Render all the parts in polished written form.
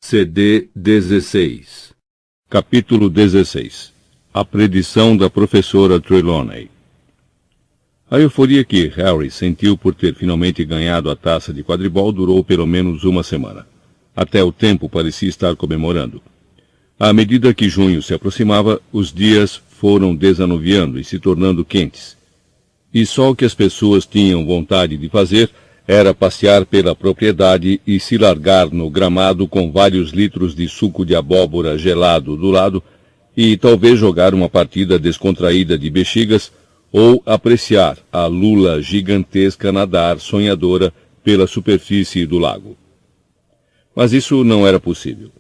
CD 16. Capítulo 16. A predição da professora Trelawney. A euforia que Harry sentiu por ter finalmente ganhado a taça de quadribol durou pelo menos uma semana. Até o tempo parecia estar comemorando. À medida que junho se aproximava, os dias foram desanuviando e se tornando quentes. E só o que as pessoas tinham vontade de fazer era passear pela propriedade e se largar no gramado com vários litros de suco de abóbora gelado do lado e talvez jogar uma partida descontraída de bexigas ou apreciar a lula gigantesca nadar sonhadora pela superfície do lago. Mas isso não era possível.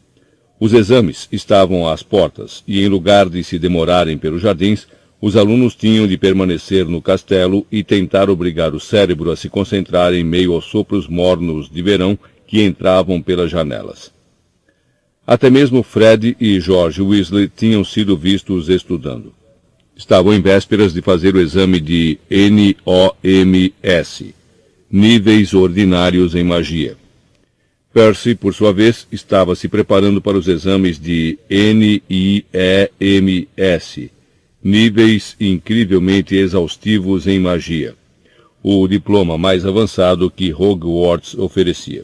Os exames estavam às portas e, em lugar de se demorarem pelos jardins, os alunos tinham de permanecer no castelo e tentar obrigar o cérebro a se concentrar em meio aos sopros mornos de verão que entravam pelas janelas. Até mesmo Fred e George Weasley tinham sido vistos estudando. Estavam em vésperas de fazer o exame de NOMS, Níveis Ordinários em Magia. Percy, por sua vez, estava se preparando para os exames de NIEMS, Níveis Incrivelmente Exaustivos em Magia, o diploma mais avançado que Hogwarts oferecia.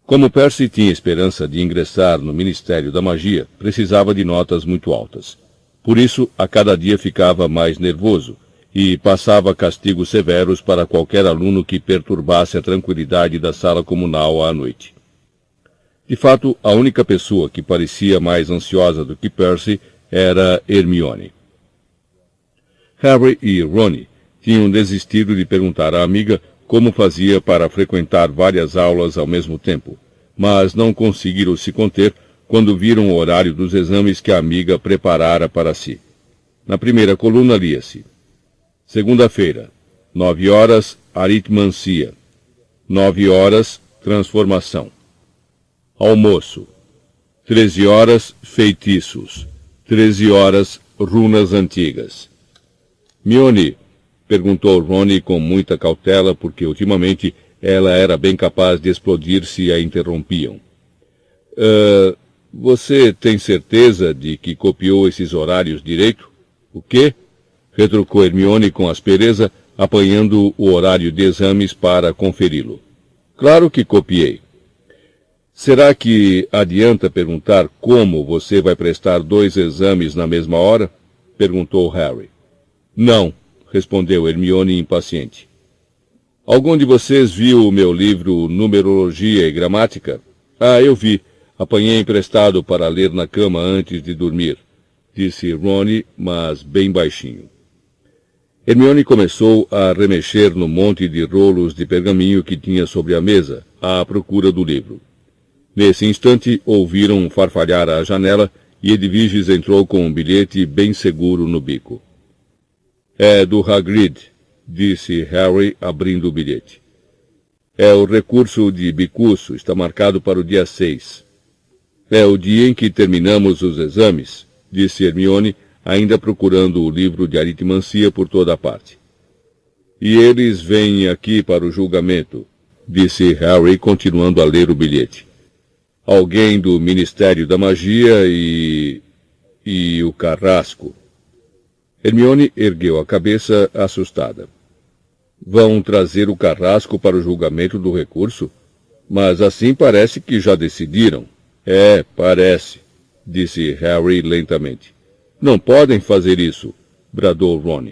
Como Percy tinha esperança de ingressar no Ministério da Magia, precisava de notas muito altas. Por isso, a cada dia ficava mais nervoso e passava castigos severos para qualquer aluno que perturbasse a tranquilidade da sala comunal à noite. De fato, a única pessoa que parecia mais ansiosa do que Percy era Hermione. Harry e Ron tinham desistido de perguntar à amiga como fazia para frequentar várias aulas ao mesmo tempo, mas não conseguiram se conter quando viram o horário dos exames que a amiga preparara para si. Na primeira coluna lia-se: segunda-feira, 9 horas, aritmancia. 9 horas, transformação. Almoço. 13 horas, feitiços. 13 horas, runas antigas. Mione, perguntou Rony com muita cautela, porque ultimamente ela era bem capaz de explodir se a interrompiam. Você tem certeza de que copiou esses horários direito? O quê? Retrucou Hermione com aspereza, apanhando o horário de exames para conferi-lo. Claro que copiei. Será que adianta perguntar como você vai prestar 2 exames na mesma hora? Perguntou Harry. Não, respondeu Hermione impaciente. Algum de vocês viu o meu livro Numerologia e Gramática? Ah, eu vi. Apanhei emprestado para ler na cama antes de dormir, disse Ron, mas bem baixinho. Hermione começou a remexer no monte de rolos de pergaminho que tinha sobre a mesa, à procura do livro. Nesse instante, ouviram farfalhar à janela e Edviges entrou com um bilhete bem seguro no bico. É do Hagrid, disse Harry, abrindo o bilhete. É o recurso de Bicuço, está marcado para o dia 6. É o dia em que terminamos os exames, disse Hermione, ainda procurando o livro de aritmancia por toda a parte. E eles vêm aqui para o julgamento, disse Harry, continuando a ler o bilhete. Alguém do Ministério da Magia e o Carrasco. Hermione ergueu a cabeça, assustada. Vão trazer o Carrasco para o julgamento do recurso? Mas assim parece que já decidiram. É, parece, disse Harry lentamente. Não podem fazer isso, bradou Ron.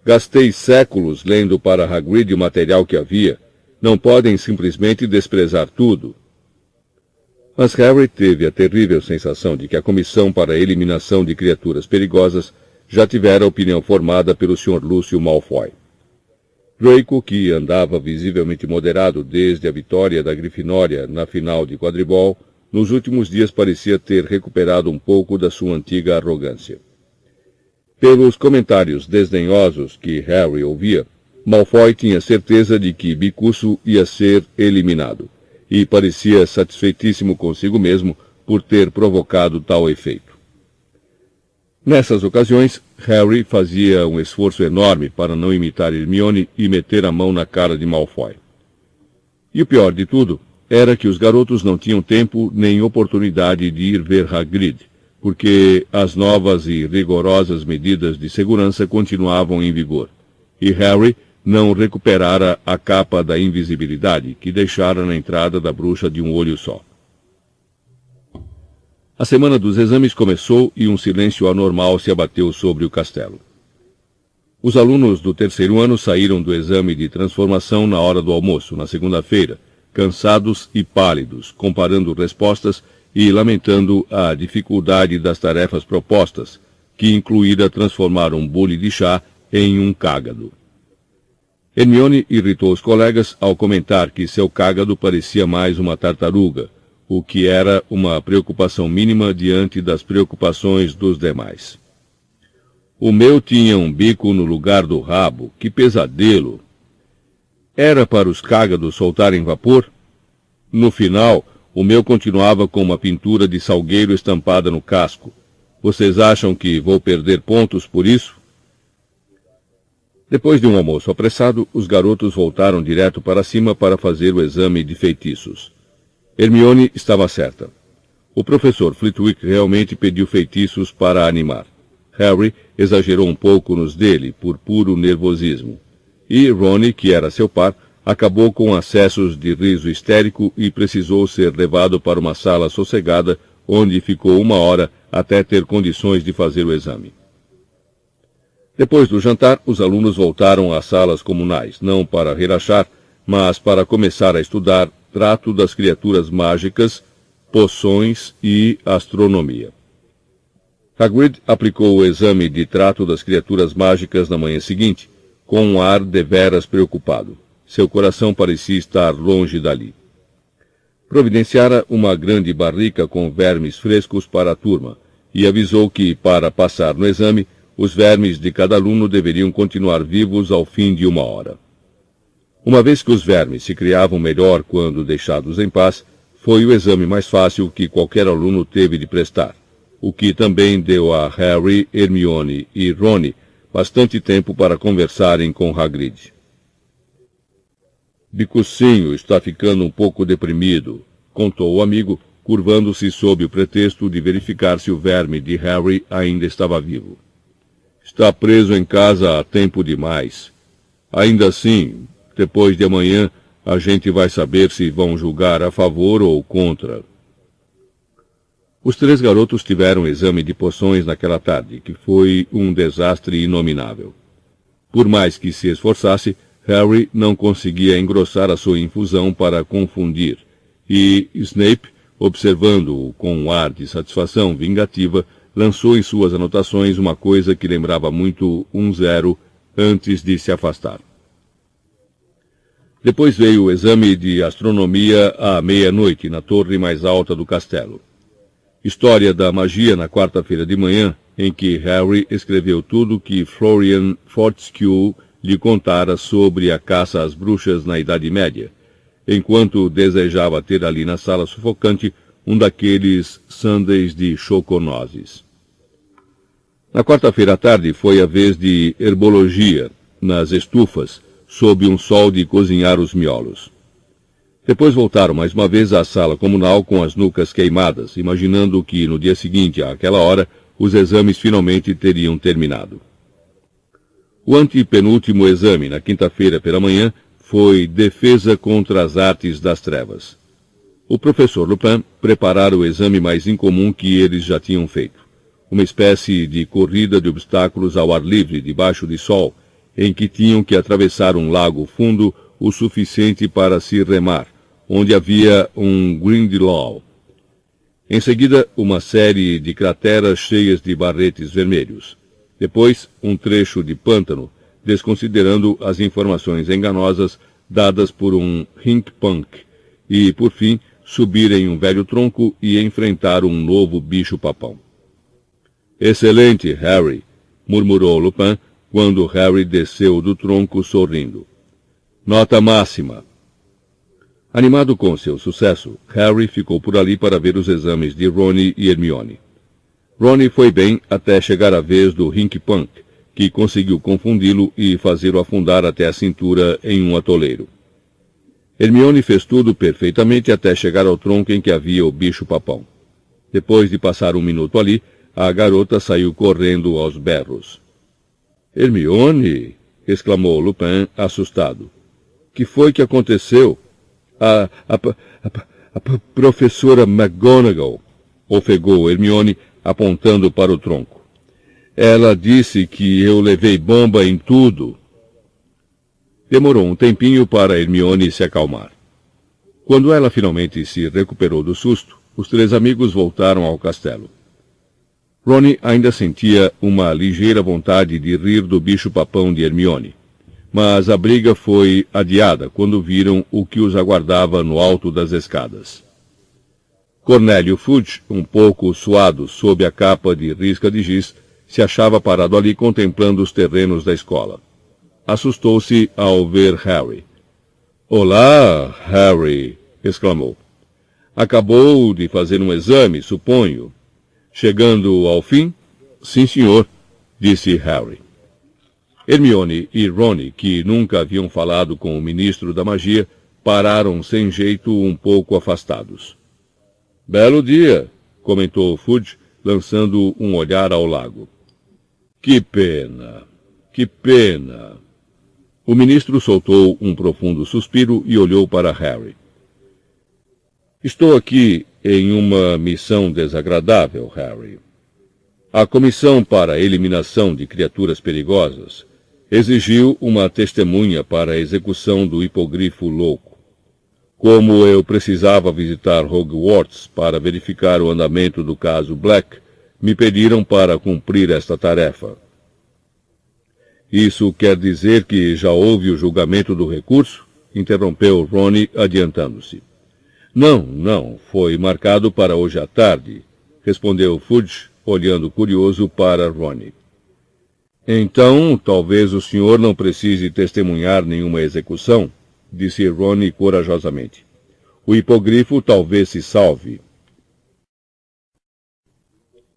Gastei séculos lendo para Hagrid o material que havia. Não podem simplesmente desprezar tudo. Mas Harry teve a terrível sensação de que a comissão para a eliminação de criaturas perigosas já tivera opinião formada pelo Sr. Lúcio Malfoy. Draco, que andava visivelmente moderado desde a vitória da Grifinória na final de quadribol, nos últimos dias parecia ter recuperado um pouco da sua antiga arrogância. Pelos comentários desdenhosos que Harry ouvia, Malfoy tinha certeza de que Bicuço ia ser eliminado, e parecia satisfeitíssimo consigo mesmo por ter provocado tal efeito. Nessas ocasiões, Harry fazia um esforço enorme para não imitar Hermione e meter a mão na cara de Malfoy. E o pior de tudo era que os garotos não tinham tempo nem oportunidade de ir ver Hagrid, porque as novas e rigorosas medidas de segurança continuavam em vigor, e Harry não recuperara a capa da invisibilidade que deixara na entrada da bruxa de um olho só. A semana dos exames começou e um silêncio anormal se abateu sobre o castelo. Os alunos do terceiro ano saíram do exame de transformação na hora do almoço, na segunda-feira, cansados e pálidos, comparando respostas e lamentando a dificuldade das tarefas propostas, que incluíra transformar um bule de chá em um cágado. Hermione irritou os colegas ao comentar que seu cágado parecia mais uma tartaruga, o que era uma preocupação mínima diante das preocupações dos demais. O meu tinha um bico no lugar do rabo, que pesadelo! Era para os cágados soltarem vapor? No final, o meu continuava com uma pintura de salgueiro estampada no casco. Vocês acham que vou perder pontos por isso? Depois de um almoço apressado, os garotos voltaram direto para cima para fazer o exame de feitiços. Hermione estava certa. O professor Flitwick realmente pediu feitiços para animar. Harry exagerou um pouco nos dele, por puro nervosismo. E Rony, que era seu par, acabou com acessos de riso histérico e precisou ser levado para uma sala sossegada, onde ficou 1 hora até ter condições de fazer o exame. Depois do jantar, os alunos voltaram às salas comunais, não para relaxar, mas para começar a estudar trato das criaturas mágicas, poções e astronomia. Hagrid aplicou o exame de trato das criaturas mágicas na manhã seguinte, com um ar deveras preocupado. Seu coração parecia estar longe dali. Providenciara uma grande barrica com vermes frescos para a turma, e avisou que, para passar no exame, os vermes de cada aluno deveriam continuar vivos ao fim de 1 hora. Uma vez que os vermes se criavam melhor quando deixados em paz, foi o exame mais fácil que qualquer aluno teve de prestar, o que também deu a Harry, Hermione e Rony bastante tempo para conversarem com Hagrid. Bicucinho está ficando um pouco deprimido, contou o amigo, curvando-se sob o pretexto de verificar se o verme de Harry ainda estava vivo. Está preso em casa há tempo demais. Ainda assim, depois de amanhã, a gente vai saber se vão julgar a favor ou contra. Os 3 garotos tiveram exame de poções naquela tarde, que foi um desastre inominável. Por mais que se esforçasse, Harry não conseguia engrossar a sua infusão para confundir, e Snape, observando-o com um ar de satisfação vingativa, lançou em suas anotações uma coisa que lembrava muito 0 antes de se afastar. Depois veio o exame de astronomia à meia-noite na torre mais alta do castelo. História da magia na quarta-feira de manhã, em que Harry escreveu tudo que Florian Fortescue lhe contara sobre a caça às bruxas na Idade Média, enquanto desejava ter ali na sala sufocante um daqueles sundaes de choconoses. Na quarta-feira à tarde foi a vez de herbologia, nas estufas, sob um sol de cozinhar os miolos. Depois voltaram mais uma vez à sala comunal com as nucas queimadas, imaginando que no dia seguinte, àquela hora, os exames finalmente teriam terminado. O antepenúltimo exame, na quinta-feira pela manhã, foi Defesa contra as Artes das Trevas. O professor Lupin preparara o exame mais incomum que eles já tinham feito. Uma espécie de corrida de obstáculos ao ar livre, debaixo de sol, em que tinham que atravessar um lago fundo o suficiente para se remar, onde havia um Grindylow. Em seguida, uma série de crateras cheias de barretes vermelhos. Depois, um trecho de pântano, desconsiderando as informações enganosas dadas por um Hink-Punk, e, por fim, subir em um velho tronco e enfrentar um novo bicho-papão. Excelente, Harry, murmurou Lupin, quando Harry desceu do tronco sorrindo. Nota máxima. Animado com seu sucesso, Harry ficou por ali para ver os exames de Rony e Hermione. Rony foi bem até chegar a vez do Hink-Punk, que conseguiu confundi-lo e fazê-lo afundar até a cintura em um atoleiro. Hermione fez tudo perfeitamente até chegar ao tronco em que havia o bicho-papão. Depois de passar um minuto ali, a garota saiu correndo aos berros. Hermione! Exclamou Lupin, assustado. Que foi que aconteceu? A professora McGonagall, ofegou Hermione, apontando para o tronco. Ela disse que eu levei bomba em tudo. Demorou um tempinho para Hermione se acalmar. Quando ela finalmente se recuperou do susto, os três amigos voltaram ao castelo. Rony ainda sentia uma ligeira vontade de rir do bicho-papão de Hermione, mas a briga foi adiada quando viram o que os aguardava no alto das escadas. Cornélio Fudge, um pouco suado sob a capa de risca de giz, se achava parado ali contemplando os terrenos da escola. Assustou-se ao ver Harry. Olá, Harry! Exclamou. Acabou de fazer um exame, suponho. Chegando ao fim? Sim, senhor, disse Harry. Hermione e Rony, que nunca haviam falado com o ministro da magia, pararam sem jeito um pouco afastados. Belo dia, comentou Fudge, lançando um olhar ao lago. Que pena, que pena. O ministro soltou um profundo suspiro e olhou para Harry. Estou aqui em uma missão desagradável, Harry. A Comissão para a Eliminação de Criaturas Perigosas exigiu uma testemunha para a execução do hipogrifo louco. Como eu precisava visitar Hogwarts para verificar o andamento do caso Black, me pediram para cumprir esta tarefa. Isso quer dizer que já houve o julgamento do recurso? Interrompeu Rony, adiantando-se. Não, foi marcado para hoje à tarde, respondeu Fudge, olhando curioso para Rony. Então, talvez o senhor não precise testemunhar nenhuma execução, disse Rony corajosamente. O hipogrifo talvez se salve.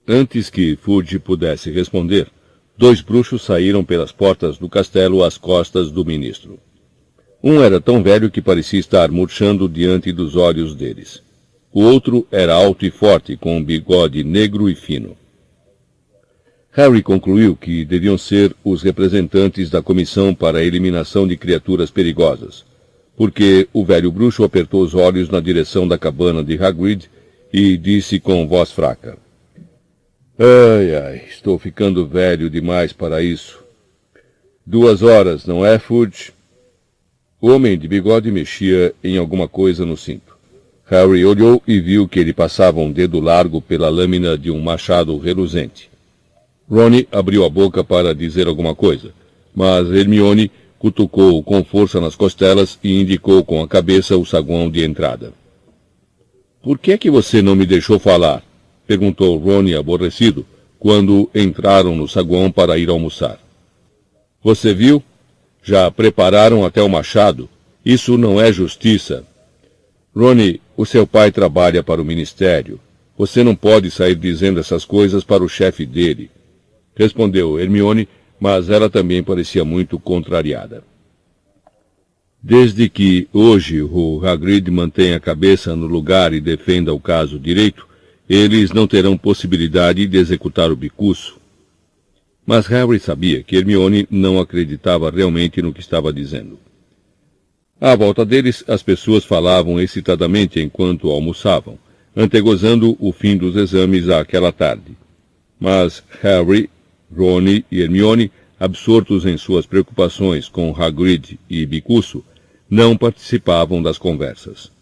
Antes que Fudge pudesse responder, 2 bruxos saíram pelas portas do castelo às costas do ministro. Um era tão velho que parecia estar murchando diante dos olhos deles. O outro era alto e forte, com um bigode negro e fino. Harry concluiu que deviam ser os representantes da Comissão para a Eliminação de Criaturas Perigosas, porque o velho bruxo apertou os olhos na direção da cabana de Hagrid e disse com voz fraca. Ai, estou ficando velho demais para isso. 2 horas, não é, Fudge? O homem de bigode mexia em alguma coisa no cinto. Harry olhou e viu que ele passava um dedo largo pela lâmina de um machado reluzente. Rony abriu a boca para dizer alguma coisa, mas Hermione cutucou-o com força nas costelas e indicou com a cabeça o saguão de entrada. Por que é que você não me deixou falar? Perguntou Rony aborrecido, quando entraram no saguão para ir almoçar. Você viu? Já prepararam até o machado. Isso não é justiça. Rony, o seu pai trabalha para o ministério. Você não pode sair dizendo essas coisas para o chefe dele. Respondeu Hermione, mas ela também parecia muito contrariada. Desde que hoje o Hagrid mantenha a cabeça no lugar e defenda o caso direito, eles não terão possibilidade de executar o bicuço. Mas Harry sabia que Hermione não acreditava realmente no que estava dizendo. À volta deles, as pessoas falavam excitadamente enquanto almoçavam, antegozando o fim dos exames àquela tarde. Mas Harry, Rony e Hermione, absortos em suas preocupações com Hagrid e Bicuço, não participavam das conversas.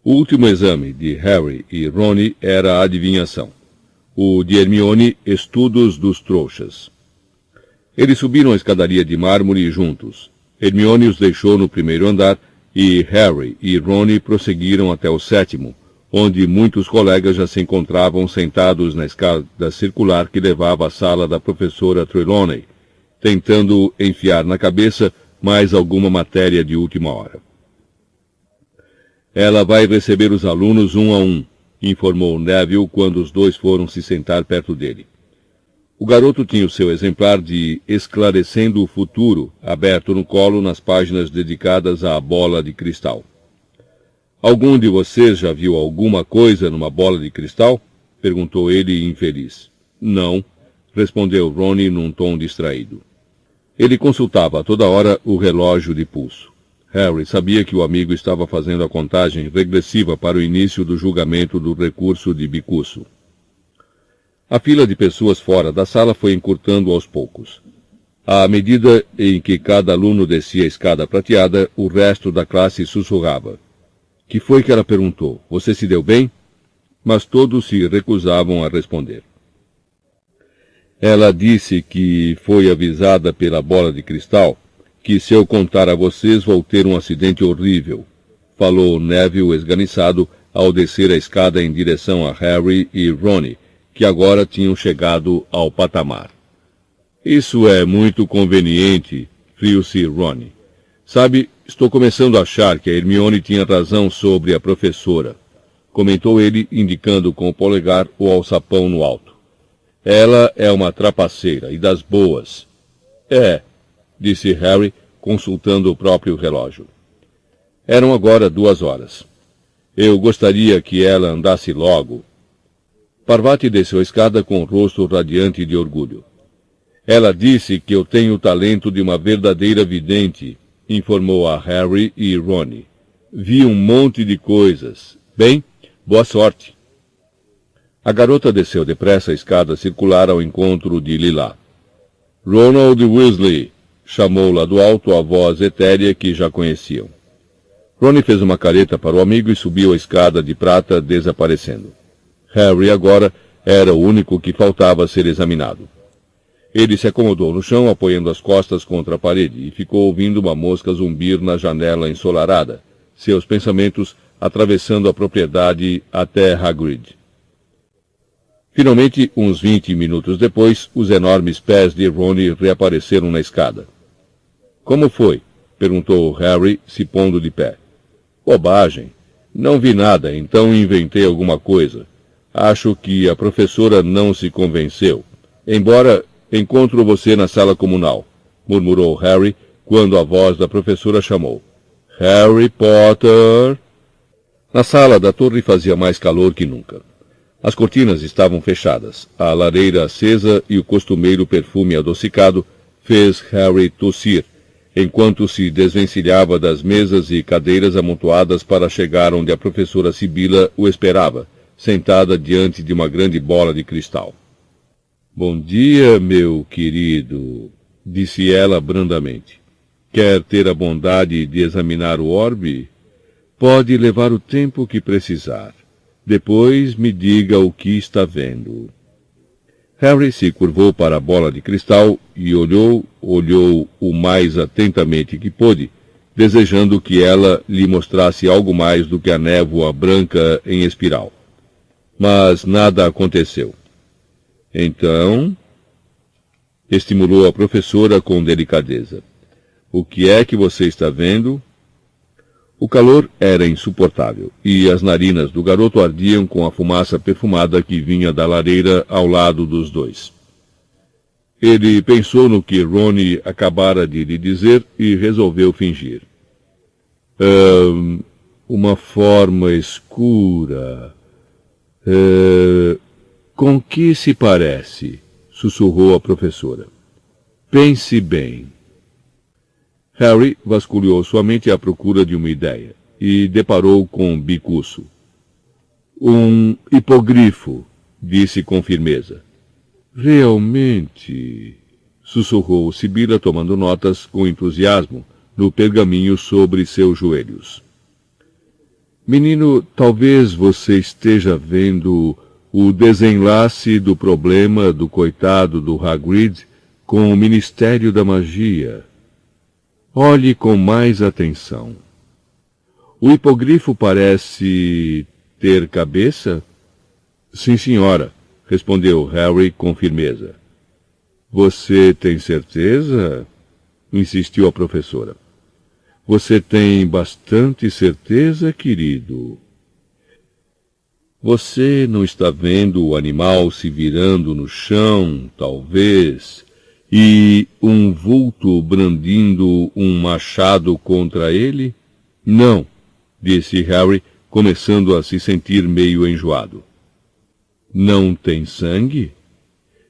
O último exame de Harry e Rony era a adivinhação. O de Hermione, estudos dos trouxas. Eles subiram a escadaria de mármore juntos. Hermione os deixou no primeiro andar e Harry e Rony prosseguiram até o 7º, onde muitos colegas já se encontravam sentados na escada circular que levava à sala da professora Trelawney, tentando enfiar na cabeça mais alguma matéria de última hora. Ela vai receber os alunos um a um, informou Neville quando os dois foram se sentar perto dele. O garoto tinha o seu exemplar de Esclarecendo o Futuro, aberto no colo nas páginas dedicadas à bola de cristal. Algum de vocês já viu alguma coisa numa bola de cristal? Perguntou ele, infeliz. Não, respondeu Ronnie num tom distraído. Ele consultava a toda hora o relógio de pulso. Harry sabia que o amigo estava fazendo a contagem regressiva para o início do julgamento do recurso de Bicuço. A fila de pessoas fora da sala foi encurtando aos poucos. À medida em que cada aluno descia a escada prateada, o resto da classe sussurrava. Que foi que ela perguntou? Você se deu bem? Mas todos se recusavam a responder. Ela disse que foi avisada pela bola de cristal que se eu contar a vocês vou ter um acidente horrível, falou Neville esganiçado ao descer a escada em direção a Harry e Ronnie, que agora tinham chegado ao patamar. Isso é muito conveniente, riu-se Ronnie. Sabe, estou começando a achar que a Hermione tinha razão sobre a professora, comentou ele, indicando com o polegar o alçapão no alto. Ela é uma trapaceira e das boas. É, disse Harry, consultando o próprio relógio. Eram agora 2 horas. Eu gostaria que ela andasse logo. Parvati desceu a escada com o rosto radiante de orgulho. Ela disse que eu tenho o talento de uma verdadeira vidente, informou a Harry e Ronnie. Vi um monte de coisas. Bem, boa sorte. A garota desceu depressa a escada circular ao encontro de Lilá. Ronald Weasley, chamou lá do alto a voz etérea que já conheciam. Ronnie fez uma careta para o amigo e subiu a escada de prata, desaparecendo. Harry agora era o único que faltava ser examinado. Ele se acomodou no chão, apoiando as costas contra a parede, e ficou ouvindo uma mosca zumbir na janela ensolarada, seus pensamentos atravessando a propriedade até Hagrid. Finalmente, uns 20 minutos depois, os enormes pés de Ronnie reapareceram na escada. Como foi? Perguntou Harry, se pondo de pé. Bobagem. Não vi nada, então inventei alguma coisa. Acho que a professora não se convenceu. Embora encontro você na sala comunal, murmurou Harry, quando a voz da professora chamou. Harry Potter! Na sala da torre fazia mais calor que nunca. As cortinas estavam fechadas, a lareira acesa e o costumeiro perfume adocicado fez Harry tossir, enquanto se desvencilhava das mesas e cadeiras amontoadas para chegar onde a professora Sibila o esperava, sentada diante de uma grande bola de cristal. Bom dia, meu querido, disse ela brandamente. Quer ter a bondade de examinar o orbe? Pode levar o tempo que precisar. Depois me diga o que está vendo. Harry se curvou para a bola de cristal e olhou o mais atentamente que pôde, desejando que ela lhe mostrasse algo mais do que a névoa branca em espiral. Mas nada aconteceu. Então, estimulou a professora com delicadeza. O que é que você está vendo? O calor era insuportável, e as narinas do garoto ardiam com a fumaça perfumada que vinha da lareira ao lado dos dois. Ele pensou no que Ronnie acabara de lhe dizer e resolveu fingir. Uma forma escura. Com que se parece? Sussurrou a professora. Pense bem. Harry vasculhou sua mente à procura de uma ideia e deparou com Bicuço. Um hipogrifo, disse com firmeza. Realmente, sussurrou Sibila tomando notas com entusiasmo no pergaminho sobre seus joelhos. Menino, talvez você esteja vendo o desenlace do problema do coitado do Hagrid com o Ministério da Magia. Olhe com mais atenção. O hipogrifo parece ter cabeça? Sim, senhora, respondeu Harry com firmeza. Você tem certeza? Insistiu a professora. Você tem bastante certeza, querido? Você não está vendo o animal se virando no chão, talvez, e um vulto brandindo um machado contra ele? Não, disse Harry, começando a se sentir meio enjoado. Não tem sangue?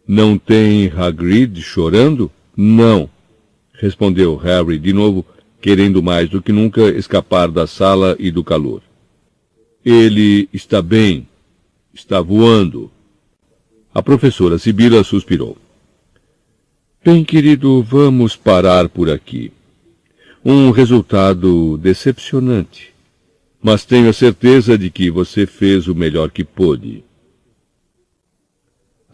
Não tem Hagrid chorando? Não, respondeu Harry de novo, querendo mais do que nunca escapar da sala e do calor. Ele está bem. Está voando. A professora Sibila suspirou. Bem, querido, vamos parar por aqui. Um resultado decepcionante. Mas tenho a certeza de que você fez o melhor que pôde.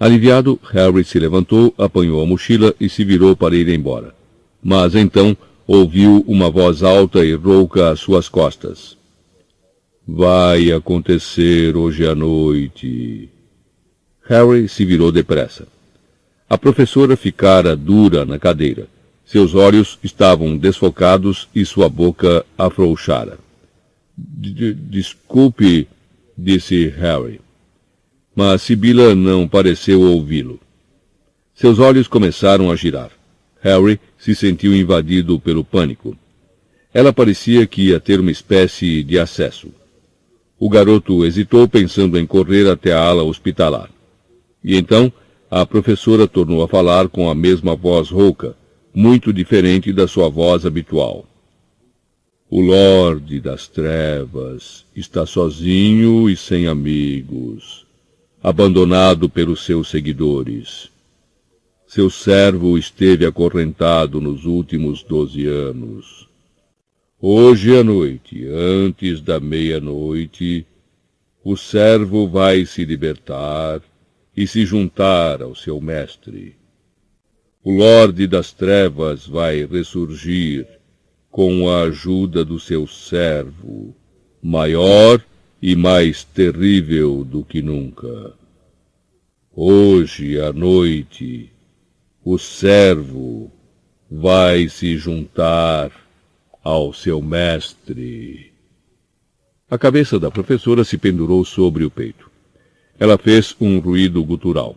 Aliviado, Harry se levantou, apanhou a mochila e se virou para ir embora. Mas então ouviu uma voz alta e rouca às suas costas. Vai acontecer hoje à noite. Harry se virou depressa. A professora ficara dura na cadeira. Seus olhos estavam desfocados e sua boca afrouxara. Desculpe, disse Harry. Mas Sibila não pareceu ouvi-lo. Seus olhos começaram a girar. Harry se sentiu invadido pelo pânico. Ela parecia que ia ter uma espécie de acesso. O garoto hesitou, pensando em correr até a ala hospitalar. E então, a professora tornou a falar com a mesma voz rouca, muito diferente da sua voz habitual. O Lorde das Trevas está sozinho e sem amigos, abandonado pelos seus seguidores. Seu servo esteve acorrentado nos últimos 12 anos. Hoje à noite, antes da meia-noite, o servo vai se libertar e se juntar ao seu mestre. O Lorde das Trevas vai ressurgir com a ajuda do seu servo, maior e mais terrível do que nunca. Hoje à noite, o servo vai se juntar ao seu mestre. A cabeça da professora se pendurou sobre o peito. Ela fez um ruído gutural.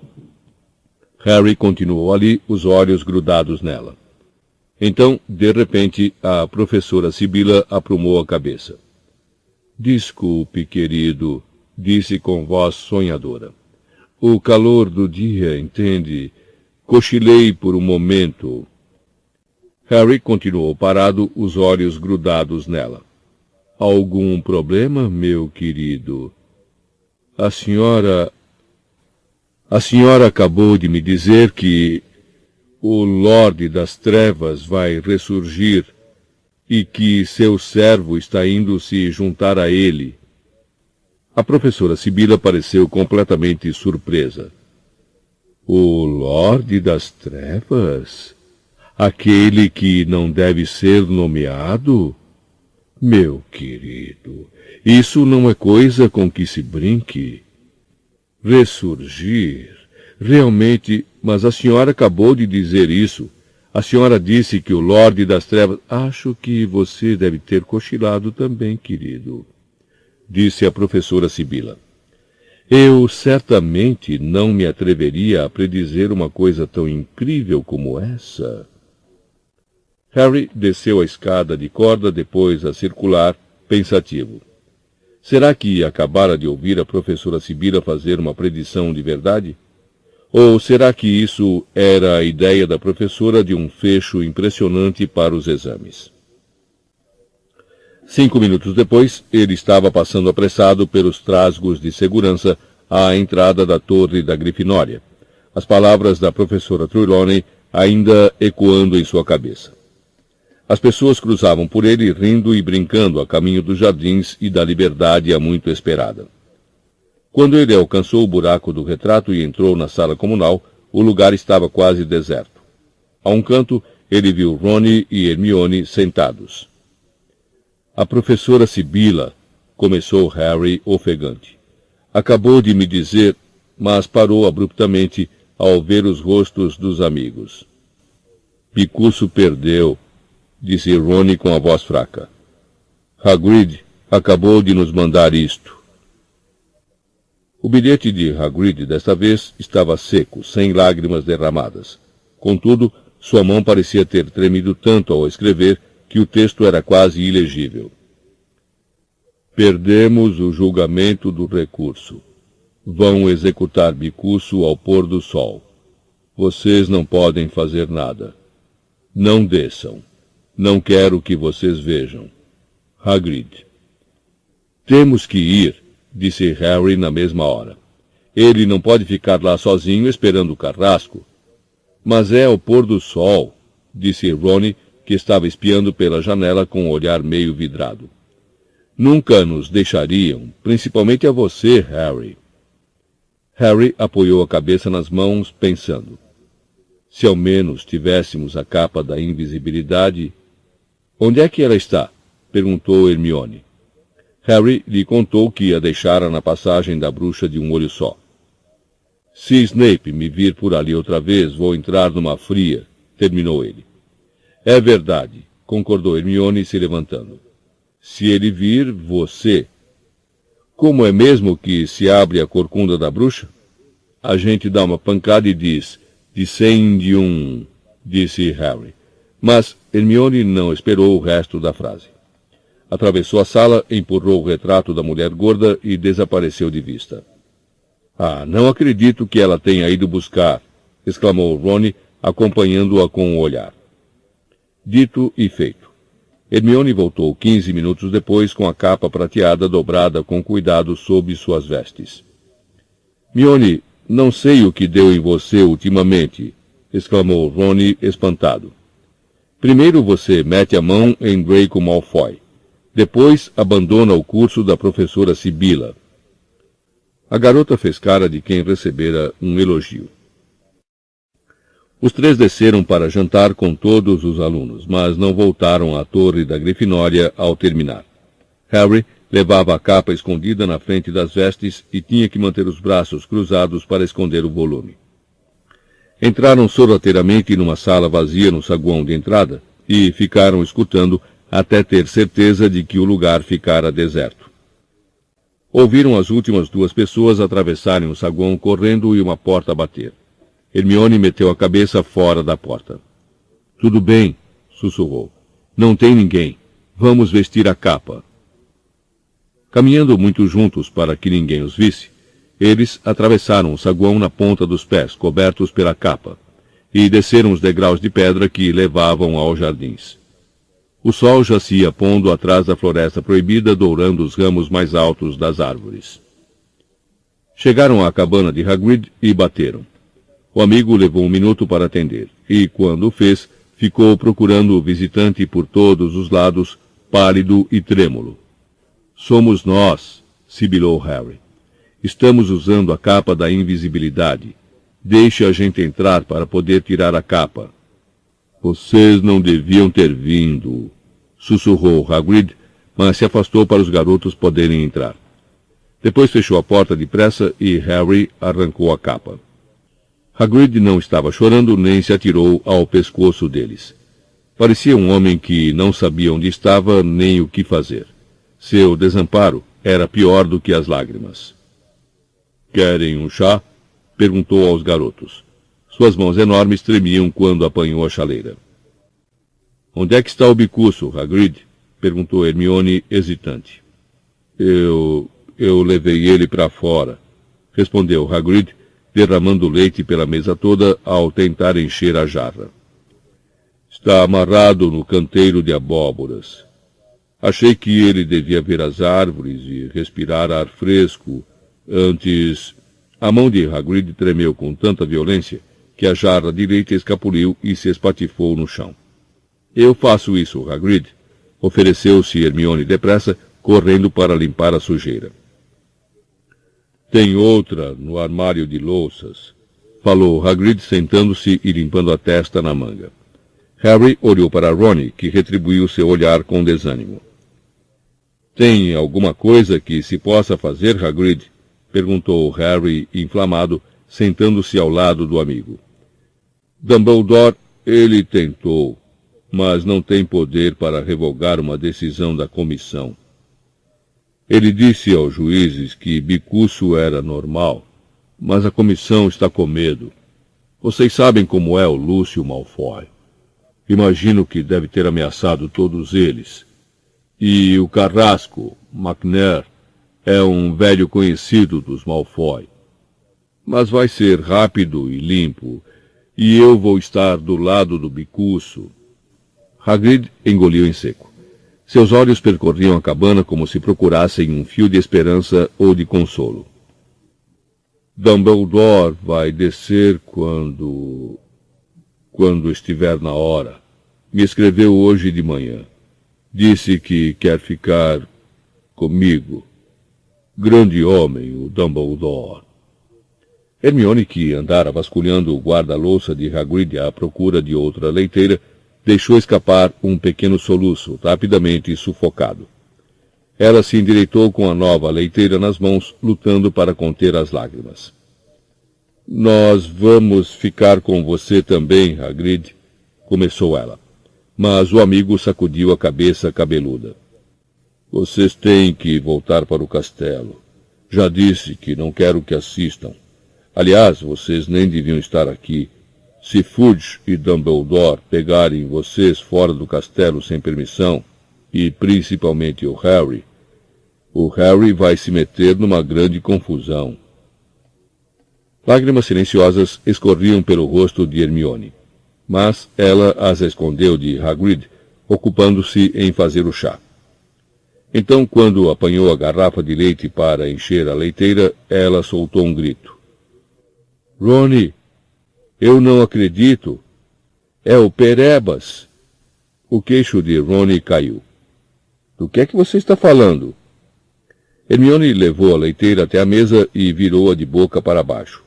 Harry continuou ali, os olhos grudados nela. Então, de repente, a professora Sibila aprumou a cabeça. Desculpe, querido, disse com voz sonhadora. O calor do dia, entende? Cochilei por um momento. Harry continuou parado, os olhos grudados nela. Algum problema, meu querido? A senhora acabou de me dizer que o Lorde das Trevas vai ressurgir e que seu servo está indo se juntar a ele. A professora Sibila pareceu completamente surpresa. O Lorde das Trevas? Aquele que não deve ser nomeado? Meu querido, isso não é coisa com que se brinque. Ressurgir? Realmente, mas a senhora acabou de dizer isso. A senhora disse que o Lorde das Trevas... Acho que você deve ter cochilado também, querido, disse a professora Sibila. Eu certamente não me atreveria a predizer uma coisa tão incrível como essa. Harry desceu a escada de corda, depois a circular, pensativo. Será que acabara de ouvir a professora Sibila fazer uma predição de verdade? Ou será que isso era a ideia da professora de um fecho impressionante para os exames? 5 minutos depois, ele estava passando apressado pelos trasgos de segurança à entrada da torre da Grifinória, as palavras da professora Trelawney ainda ecoando em sua cabeça. As pessoas cruzavam por ele rindo e brincando a caminho dos jardins e da liberdade há muito esperada. Quando ele alcançou o buraco do retrato e entrou na sala comunal, o lugar estava quase deserto. A um canto, ele viu Rony e Hermione sentados. A professora Sibila, começou Harry ofegante. Acabou de me dizer, mas parou abruptamente ao ver os rostos dos amigos. Picuço perdeu, disse Rony com a voz fraca. Hagrid acabou de nos mandar isto. O bilhete de Hagrid, desta vez, estava seco, sem lágrimas derramadas. Contudo, sua mão parecia ter tremido tanto ao escrever que o texto era quase ilegível. Perdemos o julgamento do recurso. Vão executar Bicurso ao pôr do sol. Vocês não podem fazer nada. Não desçam. Não quero que vocês vejam. Hagrid. Temos que ir, disse Harry na mesma hora. Ele não pode ficar lá sozinho esperando o carrasco. Mas é o pôr do sol, disse Rony, que estava espiando pela janela com um olhar meio vidrado. Nunca nos deixariam, principalmente a você, Harry. Harry apoiou a cabeça nas mãos, pensando. Se ao menos tivéssemos a capa da invisibilidade... Onde é que ela está? Perguntou Hermione. Harry lhe contou que a deixara na passagem da bruxa de um olho só. Se Snape me vir por ali outra vez, vou entrar numa fria, terminou ele. É verdade, concordou Hermione se levantando. Se ele vir, você... Como é mesmo que se abre a corcunda da bruxa? A gente dá uma pancada e diz, descende um, disse Harry. Mas Hermione não esperou o resto da frase. Atravessou a sala, empurrou o retrato da mulher gorda e desapareceu de vista. Ah, não acredito que ela tenha ido buscar, exclamou Rony, acompanhando-a com o olhar. Dito e feito. Hermione voltou 15 minutos depois com a capa prateada dobrada com cuidado sob suas vestes. Hermione, não sei o que deu em você ultimamente, exclamou Rony espantado. Primeiro você mete a mão em Draco Malfoy. Depois abandona o curso da professora Sibila. A garota fez cara de quem recebera um elogio. Os três desceram para jantar com todos os alunos, mas não voltaram à torre da Grifinória ao terminar. Harry levava a capa escondida na frente das vestes e tinha que manter os braços cruzados para esconder o volume. Entraram sorrateiramente numa sala vazia no saguão de entrada e ficaram escutando até ter certeza de que o lugar ficara deserto. Ouviram as últimas duas pessoas atravessarem o saguão correndo e uma porta bater. Hermione meteu a cabeça fora da porta. Tudo bem, sussurrou. Não tem ninguém. Vamos vestir a capa. Caminhando muito juntos para que ninguém os visse, eles atravessaram o saguão na ponta dos pés, cobertos pela capa, e desceram os degraus de pedra que levavam aos jardins. O sol já se ia pondo atrás da floresta proibida, dourando os ramos mais altos das árvores. Chegaram à cabana de Hagrid e bateram. O amigo levou um minuto para atender, e, quando o fez, ficou procurando o visitante por todos os lados, pálido e trêmulo. Somos nós, sibilou Harry. Estamos usando a capa da invisibilidade. Deixe a gente entrar para poder tirar a capa. Vocês não deviam ter vindo, sussurrou Hagrid, mas se afastou para os garotos poderem entrar. Depois fechou a porta depressa e Harry arrancou a capa. Hagrid não estava chorando nem se atirou ao pescoço deles. Parecia um homem que não sabia onde estava nem o que fazer. Seu desamparo era pior do que as lágrimas. Querem um chá? Perguntou aos garotos. Suas mãos enormes tremiam quando apanhou a chaleira. Onde é que está o Bicurso, Hagrid? Perguntou Hermione, hesitante. Eu levei ele para fora, respondeu Hagrid, derramando leite pela mesa toda ao tentar encher a jarra. Está amarrado no canteiro de abóboras. Achei que ele devia ver as árvores e respirar ar fresco antes... A mão de Hagrid tremeu com tanta violência que a jarra direita escapuliu e se espatifou no chão. Eu faço isso, Hagrid, ofereceu-se Hermione depressa, correndo para limpar a sujeira. Tem outra no armário de louças, falou Hagrid sentando-se e limpando a testa na manga. Harry olhou para Rony, que retribuiu seu olhar com desânimo. Tem alguma coisa que se possa fazer, Hagrid? Perguntou Harry, inflamado, sentando-se ao lado do amigo. Dumbledore, ele tentou, mas não tem poder para revogar uma decisão da comissão. Ele disse aos juízes que bicuço era normal, mas a comissão está com medo. Vocês sabem como é o Lúcio Malfoy. Imagino que deve ter ameaçado todos eles. E o carrasco, McNair, é um velho conhecido dos Malfoy. Mas vai ser rápido e limpo, e eu vou estar do lado do bicuço. Hagrid engoliu em seco. Seus olhos percorriam a cabana como se procurassem um fio de esperança ou de consolo. Dumbledore vai descer quando estiver na hora. Me escreveu hoje de manhã. Disse que quer ficar comigo. Grande homem, o Dumbledore. Hermione, que andara vasculhando o guarda-louça de Hagrid à procura de outra leiteira, deixou escapar um pequeno soluço, rapidamente sufocado. Ela se endireitou com a nova leiteira nas mãos, lutando para conter as lágrimas. Nós vamos ficar com você também, Hagrid, começou ela. Mas o amigo sacudiu a cabeça cabeluda. Vocês têm que voltar para o castelo. Já disse que não quero que assistam. Aliás, vocês nem deviam estar aqui. Se Fudge e Dumbledore pegarem vocês fora do castelo sem permissão, e principalmente o Harry vai se meter numa grande confusão. Lágrimas silenciosas escorriam pelo rosto de Hermione, mas ela as escondeu de Hagrid, ocupando-se em fazer o chá. Então, quando apanhou a garrafa de leite para encher a leiteira, ela soltou um grito. Rony, eu não acredito. É o Perebas. O queixo de Rony caiu. Do que é que você está falando? Hermione levou a leiteira até a mesa e virou-a de boca para baixo.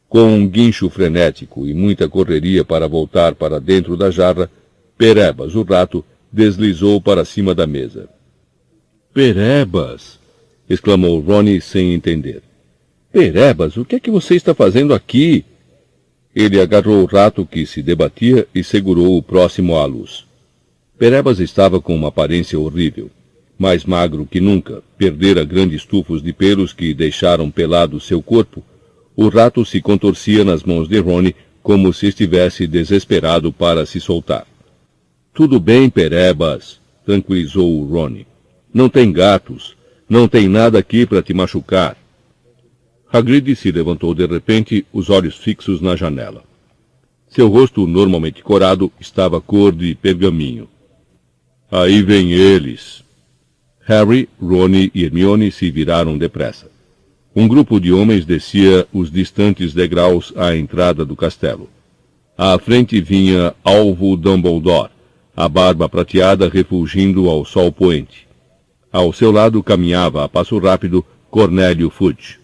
Com um guincho frenético e muita correria para voltar para dentro da jarra, Perebas, o rato, deslizou para cima da mesa. Perebas! Exclamou Rony sem entender. Perebas, o que é que você está fazendo aqui? Ele agarrou o rato que se debatia e segurou-o próximo à luz. Perebas estava com uma aparência horrível. Mais magro que nunca, perdera grandes tufos de pelos que deixaram pelado seu corpo. O rato se contorcia nas mãos de Rony como se estivesse desesperado para se soltar. Tudo bem, Perebas, tranquilizou o Rony. Não tem gatos. Não tem nada aqui para te machucar. Hagrid se levantou de repente, os olhos fixos na janela. Seu rosto, normalmente corado, estava cor de pergaminho. Aí vem eles. Harry, Rony e Hermione se viraram depressa. Um grupo de homens descia os distantes degraus à entrada do castelo. À frente vinha Alvo Dumbledore, a barba prateada refulgindo ao sol poente. Ao seu lado caminhava a passo rápido Cornélio Fudge.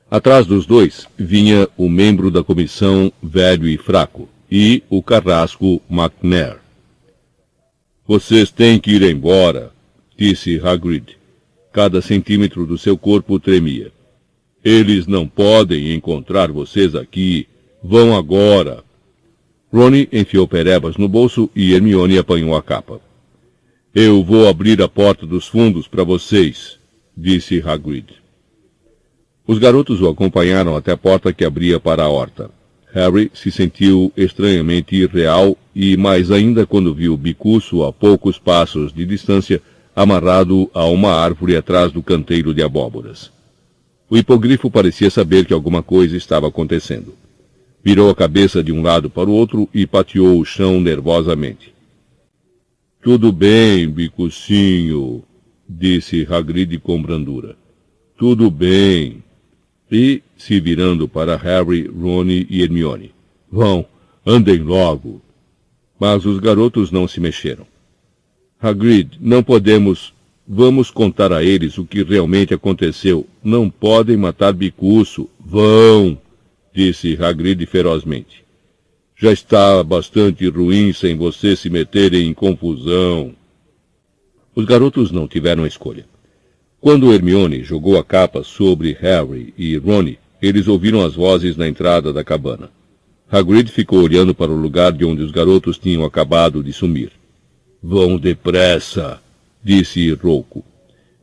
Atrás dos dois vinha o membro da comissão velho e fraco e o carrasco McNair. Vocês têm que ir embora, disse Hagrid. Cada centímetro do seu corpo tremia. Eles não podem encontrar vocês aqui. Vão agora. Rony enfiou Perebas no bolso e Hermione apanhou a capa. Eu vou abrir a porta dos fundos para vocês, disse Hagrid. Os garotos o acompanharam até a porta que abria para a horta. Harry se sentiu estranhamente irreal e mais ainda quando viu Bicuço a poucos passos de distância, amarrado a uma árvore atrás do canteiro de abóboras. O hipogrifo parecia saber que alguma coisa estava acontecendo. Virou a cabeça de um lado para o outro e pateou o chão nervosamente. Tudo bem, Bicucinho, disse Hagrid com brandura. Tudo bem. E, se virando para Harry, Rony e Hermione. Vão, andem logo. Mas os garotos não se mexeram. Hagrid, não podemos... Vamos contar a eles o que realmente aconteceu. Não podem matar Bicuço. Vão, disse Hagrid ferozmente. Já está bastante ruim sem vocês se meterem em confusão. Os garotos não tiveram escolha. Quando Hermione jogou a capa sobre Harry e Rony, eles ouviram as vozes na entrada da cabana. Hagrid ficou olhando para o lugar de onde os garotos tinham acabado de sumir. Vão depressa, disse rouco.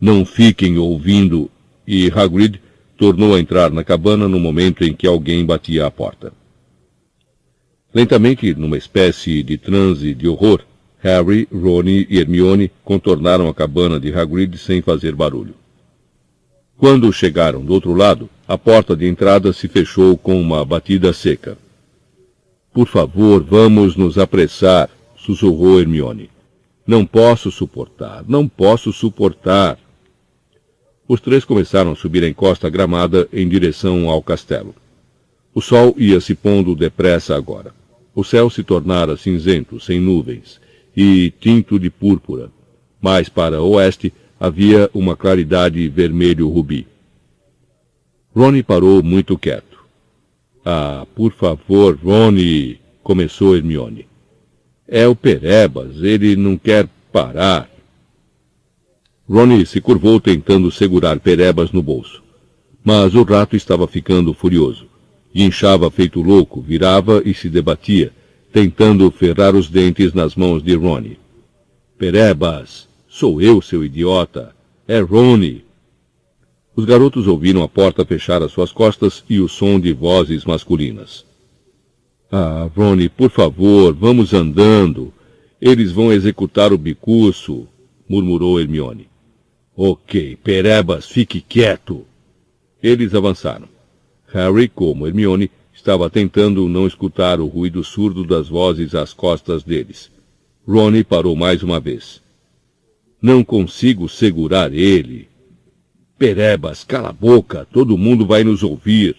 Não fiquem ouvindo, e Hagrid tornou a entrar na cabana no momento em que alguém batia à porta. Lentamente, numa espécie de transe de horror, Harry, Rony e Hermione contornaram a cabana de Hagrid sem fazer barulho. Quando chegaram do outro lado, a porta de entrada se fechou com uma batida seca. Por favor, vamos nos apressar, sussurrou Hermione. Não posso suportar, não posso suportar. Os três começaram a subir a encosta gramada em direção ao castelo. O sol ia se pondo depressa agora. O céu se tornara cinzento, sem nuvens, e tinto de púrpura. Mais para o oeste havia uma claridade vermelho-rubi. Rony parou muito quieto. Ah, por favor, Rony, começou Hermione. É o Perebas, ele não quer parar. Rony se curvou tentando segurar Perebas no bolso. Mas o rato estava ficando furioso. Guinchava feito louco, virava e se debatia, tentando ferrar os dentes nas mãos de Rony. Perebas, sou eu, seu idiota. É Rony. Os garotos ouviram a porta fechar às suas costas e o som de vozes masculinas. Ah, Rony, por favor, vamos andando. Eles vão executar o bicuço, murmurou Hermione. Ok, Perebas, fique quieto. Eles avançaram. Harry, como Hermione, estava tentando não escutar o ruído surdo das vozes às costas deles. Rony parou mais uma vez. Não consigo segurar ele. Perebas, cala a boca, todo mundo vai nos ouvir.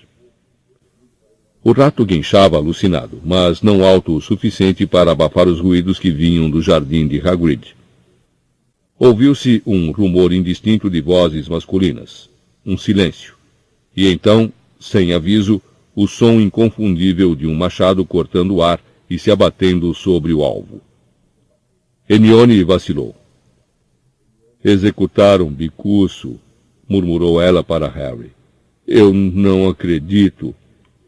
O rato guinchava alucinado, mas não alto o suficiente para abafar os ruídos que vinham do jardim de Hagrid. Ouviu-se um rumor indistinto de vozes masculinas, um silêncio, e então, sem aviso, o som inconfundível de um machado cortando o ar e se abatendo sobre o alvo. Hermione vacilou. Executaram bicuço, murmurou ela para Harry. Eu não acredito.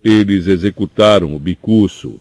Eles executaram o bicuço.